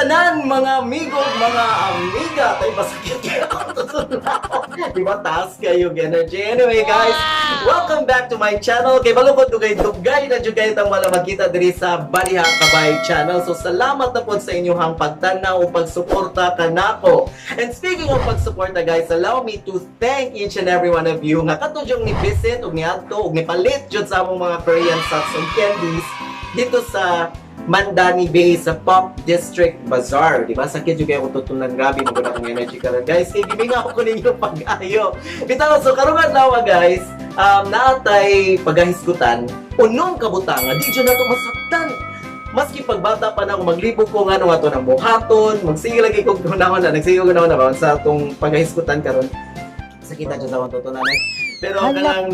tanan mga amigo, mga amiga, tayo masakit kayo. Di ba taas kayo energy? Anyway guys, welcome back to my channel. Kay balukod ko kay Dugay na jud kayo tang wala makita diri sa Baliha Kabay channel. So salamat na po sa inyong pagtanaw o pagsuporta kanako. And speaking of pagsuporta guys, allow me to thank each and every one of you nga katudyong ni visit ug ni adto ug ni palit jud sa among mga Korean socks and candies dito sa Mandani Bay sa Pop District Bazaar. Diba? Sakit juga yung tutunan. Grabe maganda kong energy karon guys. Kaya giminga ako ninyo pag-ayo. Bitaw, so karong adlaw guys, naatay paghahisgutan, unong kabutangan, di dyan na ito masaktan. Maski pagbata pa na ako, maglibog ko nga nga ito ng buhaton, magsige lagi ko hunahon na, nagsige ko na ba sa itong paghahisgutan karon. Sakita dyan sa akong tutunan Pero kanang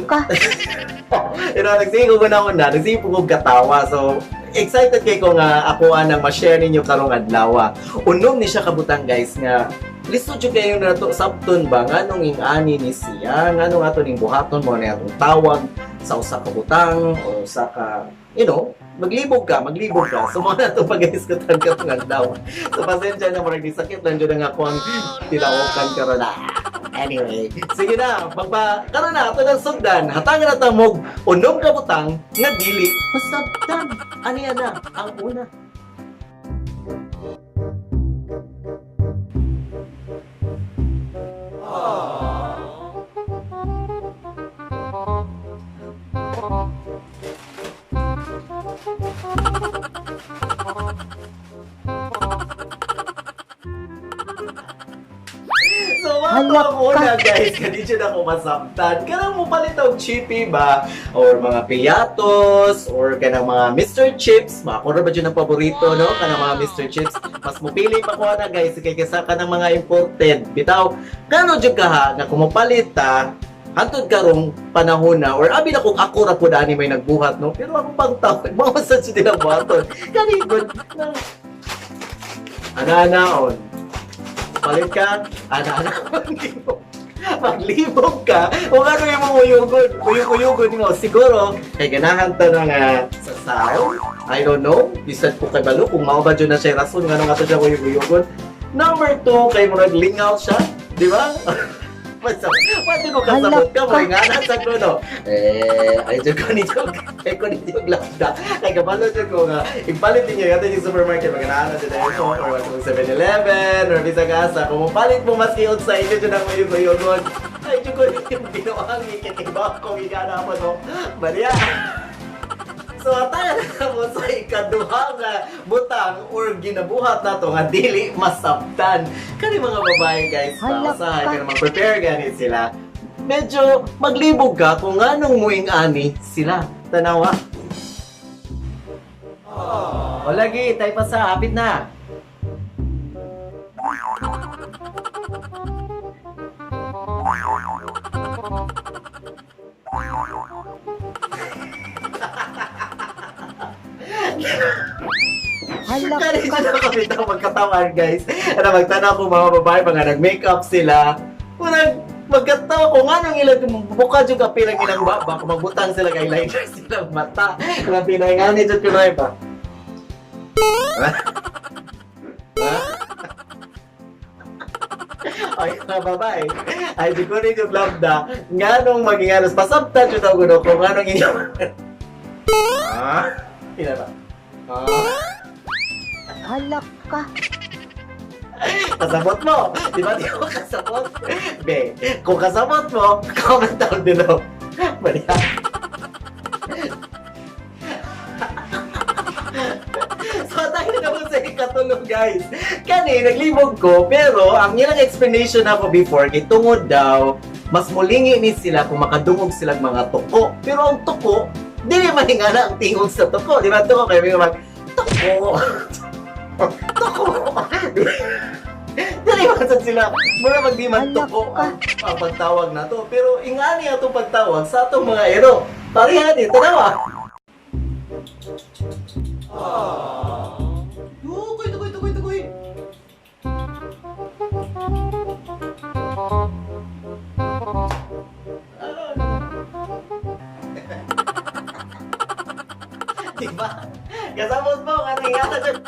pero nagsige ko na, nagsige ko katawa. So, excited kay ko nga ako anang ma-share ninyo karong adlaw. Unom ni siya kabutang guys nga listo jud kayo na to sabton ba nganong ing-ani ni siya nganong ato ning buhaton mo na atong tawag sa usa ka butang o sa ka maglibog ka so mo na to pag-diskutan ka tong adlaw. So pasensya na murag sakit lang jud nga ako ang tilawokan karon na. Anyway, sige na, karon na ato ng sugdan, hatangan na tamog unom ka butang nga dili masabtan. Ano yan na? Ang una. So, ang una guys, hindi siya na ako masabtan. Kanang mo palitaw chippy ba? Or mga piyatos, or kanang mga Mr. Chips. Makakura ba dyan ang paborito, no? Kanang mga Mr. Chips. Mas mupili pa ko na guys, kaysa kanang mga imported. Bitaw, kano dyan ka ha, na kumapalit ta, hantod karong panahon na, or abi na kung ako ra po dani may nagbuhat, no? Pero ako pang tawag, mamasad siya din ang buhaton. Kanigod, ana-anaon. Palit ka, ana-anaon, maglibog ka, o ano yung mga uyugod mo, siguro, kay ganahan ta na nga sa sao, I don't know, bisan po kay Balo, kung mao ba dyan na siya rason, nga nung ato siya uyugod. Number 2, kay murag lingaw siya, di ba? Pwede ko kasabot ka, mga nga nasa krono. Ay dyan ko ni Jog Lambda. Ay kabalo dyan ko nga, ipalit niyo yung yung supermarket, maganahan na dyan na ito, or 7-Eleven, or Bisagasa. Kung mapalit mo mas kiyot sa inyo dyan ang uyog-uyogon, ay dyan ko yung binuang ikikibaw ko, igana mo, no? Maria! So, tayo na mo sa ikaduha nga butang or ginabuhat na to nga dili masabtan. Kani mga babae guys, pausahay ka na mag-prepare ganit sila. Medyo maglibog ka kung anong muing-ani sila. Tanawa. O lagi, tayo pa sa hapit na. Kaya na kami ito magkatawan guys. Ano magtanaw ko mga babae, mga nag-makeup sila. Magkatawa ko nga nang ilang buka dyan kapilang ilang baba. Kung magbutang sila kay liner silang mata. Kung pinangani dyan kunoy pa. Ay mga babae. Ay di ko rin yung lambda. Nga nung maging anos, pasabtan dyan ako no kung nga nung inyong... Ina ba? Halak ka. Kasabot mo! Di ba di ko kasabot? Be, kung kasabot mo, comment down below. Balihan. So, tayo na naman sa ikatulog guys. Kani, naglibog ko, pero ang ilang explanation ako before, itungod daw, mas mulingi ni sila kung makadungog silang mga tuko. Pero ang tuko, di man nga ang tingog sa tuko. Di ba tuko? Kaya may mag, tuko! Tuko! Dali masad sila, mura magdi man tuko ang pagtawag na to. Pero ingani atong pagtawag sa atong mga ero. Parihan eh, tanawa! Tukoy! Diba? Kasabot mo, kanina dyan.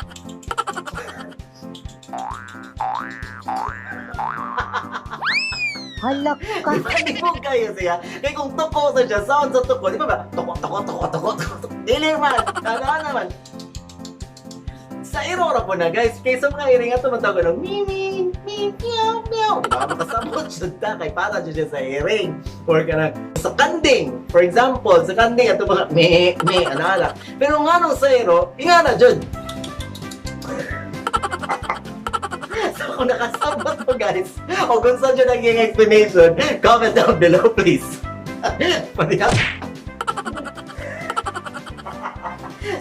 Halak ka. Di ba libog kayo siya? Kaya kung tuko sa siya, sound sa tuko, di ba ba? Tuko. Dili man, ano naman. Sa irora po na guys, kaya sa mga iring at tumatawa ng mimi, meow, meow. Diba? Makasamot siya ta, kay para siya sa iring. Or ka na, sa kanding. For example, sa kanding, ito mga anala. Pero nga nung sa iro, nga na dyan. So kung nakasabot mo guys, o kung saan dyan naging explanation, comment down below please. Padiyak.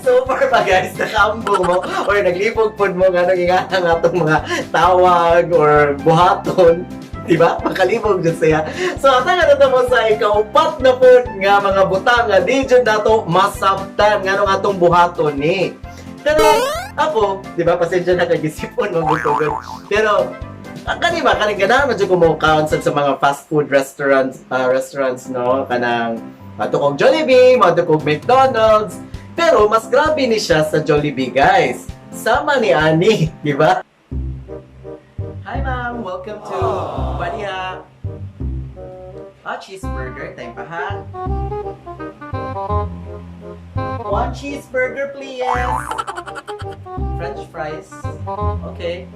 So far pa guys, nakaambong mo or naglipog-pod mo nga nang nga itong mga tawag or buhaton. Diba? Makalibog dyan siya. So, atang na mo sa ikaupat na po nga mga butang nga di dyan na ito masabtan nga nung atong buhaton ni. Pero ako, diba, pasensya na kagisipon magbutugan. Pero, kani ba, kaning ganahan mo dyan kumukhaon sa mga fast food restaurants, no? Kanang matukog Jollibee, matukog McDonald's. Pero mas grabe ni siya sa Jollibee, guys. Sama ni Ani, di ba? Hi, ma'am. Welcome to Baniha. Cheeseburger. Time pa, ha? One cheeseburger, please. French fries. Okay.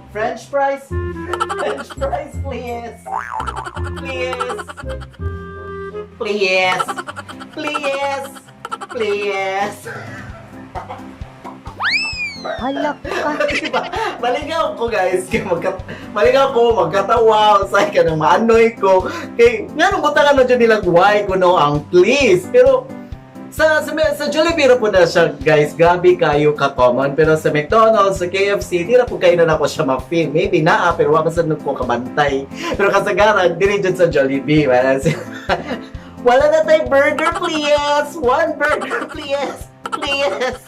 French fries. French fries, please. Please. Please. Please. Please. Halak ka. Diba? Maligaw ko guys. Maligaw ko, magkatawa. Usay ka ng maanoy ko. Kaya nga nung butangan na dyan nilang why ko no ang please. Pero sa Jollibee po na siya guys. Gabi kayo ka-common. Pero sa McDonald's, sa KFC, di na po kayo na ako siya ma-feel. Maybe naa, pero wala sa ko kabantay. Pero kasagaran, di rin dyan sa Jollibee. Wala na tayong burger, please! One burger, please! Please!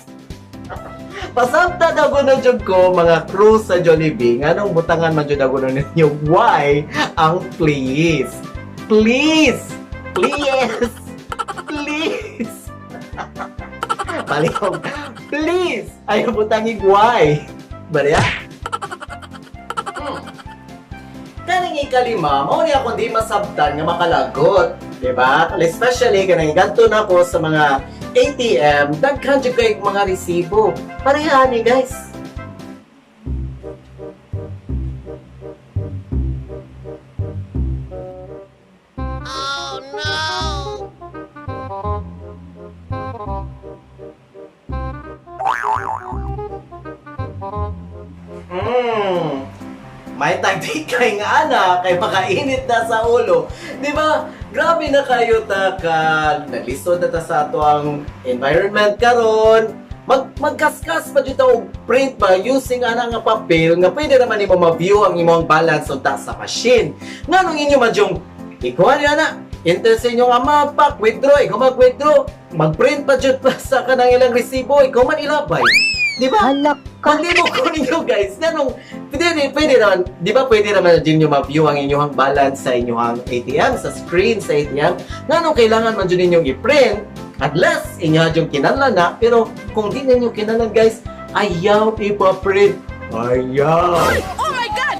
Pasabta na ko na dyan ko, mga crew sa Jollibee, nga nung butangan man dyan ako na ninyo, why ang please? Please! Please! Please! Palihog, please! Ayaw butangin why? Bariya? Kaning ikalima, mauni ako di masabtan nga makalagot. Diba? Especially, kanang ganto na ko sa mga ATM, daghan dyan kayo mga resibo. Pareha ni guys. Oh no! May tagdi kay nga ana, kay makainit na sa ulo. Di ba? Grabe na kayo ta ka naglisod na ta sa ato ang environment karon. Magkaskas pa dito og print ba using ana nga papel nga pwede naman nimo ma-view ang imong balance unta sa machine. Nganong inyo man yung ikuha niya na enter sa inyong amapak, withdraw, ikaw mag-withdraw, mag-print pa dyan pa sa kanang ilang resibo, ikaw man ilabay. Di ba? Halak ka. Pag di mo ko ninyo guys, ganong, pwede naman, di ba pwede naman din nyo ma-view ang inyong balance sa inyong ATM, sa screen sa ATM, ganong kailangan man dyan ninyong i-print, unless inyo yung kinala na, pero kung di ninyo kinala guys, ayaw ipa-print. Ayaw! Oh my God!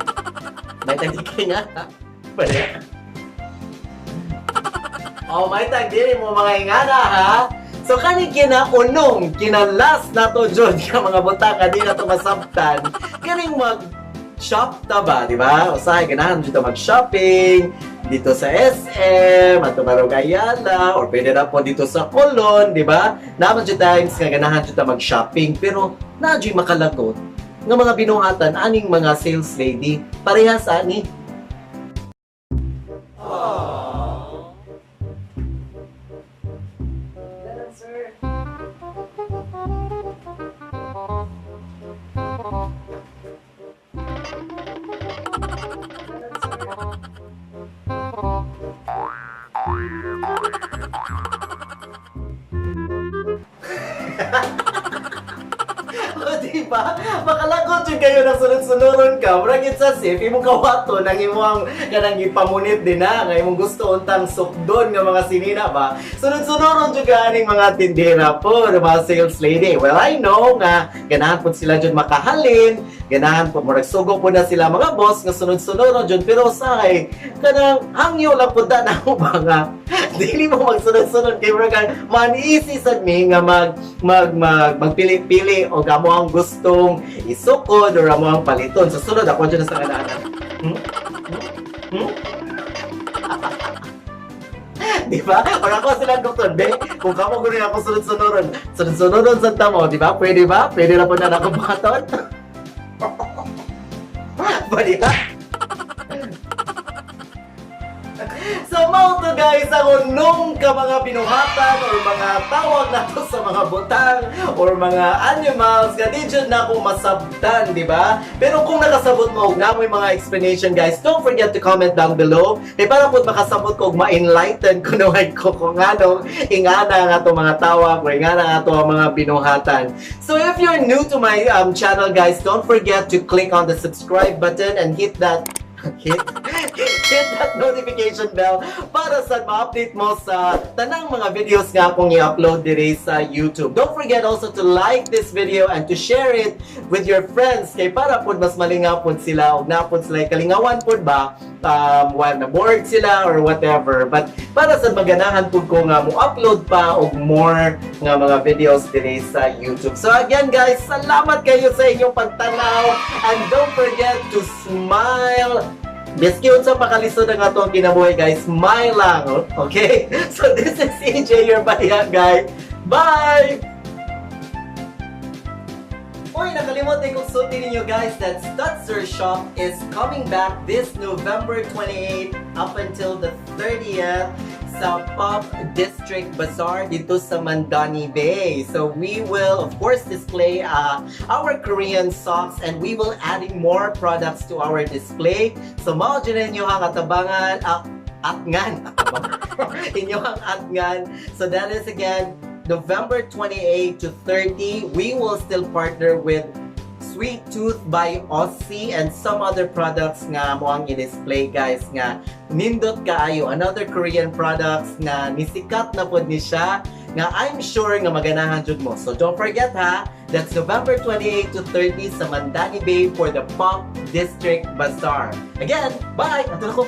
May tagikay nga, ha? Pwede. Oh, may tagdiri mo mga ingana, ha? So, kani kinaunong, kinalas na to, John, ka mga butaka, di na to masabtan. Kaning mag-shop ta ba, di ba? Usahay, ganahan dito mag-shopping, dito sa SM, at tumarong Ayala, or pwede na po dito sa Colon, di ba? Naman dito times nga ganahan dito mag-shopping, pero nadyo'y makalagot ng mga binuhatan, aning mga sales lady, parehas ani. O, diba? Makalagot yun kayo ng sunod-sunuron ka. Bragit sa sif, imong kawato, nang imong kanang ipamunit din na, nga imong gusto untang sukdon nga mga sinina ba. Sunod-sunuron yun ka aning mga tindera po, mga sales lady. Well, I know nga, ganahan po sila dyan makahalin, ganahan po mo nagsugo po na sila mga boss nga sunod-sunod jud pero say kanang hangyo lang pud na ako mga dili mo magsunod-sunod kay mga man easy sad mi nga magpili-pili o amo ang gustong isukod or amo ang paliton sa sunod ako dyan sa kananan. Di ba? Or ako silang doktor, be, kung kamo gunin ako sunod-sunod sa tamo, di ba? Pwede ba? Pwede na po na nakabaton? Pwede ba? So, mao to guys, ako nung ka mga binuhatan or mga tawag na to sa mga butang or mga animals, nga di dyan na ako masabtan, di ba? Pero kung nakasabot mo, na mo yung mga explanation guys, don't forget to comment down below. Eh, para po makasabot ko, ma-enlighten ko naman ko kung ano, ingana nga to mga tawag or ingana nga to mga binuhatan. So, if you're new to my channel guys, don't forget to click on the subscribe button and hit that notification bell para sa ma-update mo sa tanang mga videos nga akong i-upload dire sa YouTube. Don't forget also to like this video and to share it with your friends kay para pud mas malingaw pud sila og napod sila kalingawan pud ba while na bored sila or whatever. But para sa maganahan pud ko nga mo upload pa og more nga mga videos dire sa YouTube. So again guys, salamat kayo sa inyong pagtanaw and don't forget to smile. Biski unsa makalisod ang ato ang kinabuhi guys, smile lang, okay? So this is CJ, your Bahiya guy. Bye! Uy, nakalimutan kong sutin ninyo guys that Stutzer Shop is coming back this November 28 up until the 30th sa Pop District Bazaar dito sa Mandani Bay. So we will of course display our Korean socks and we will adding more products to our display. So mao dyan ninyo ang atabangan atngan inyong atngan. So that is again November 28 to 30. We will still partner with Sweet Tooth by Aussie and some other products nga mo ang i-display guys nga nindot kaayo, another Korean products nga nisikat na pod ni siya nga I'm sure nga maganahan jud mo. So don't forget ha, that's November 28 to 30 sa Mandani Bay for the Pop District Bazaar. Again, bye! Ato na ko.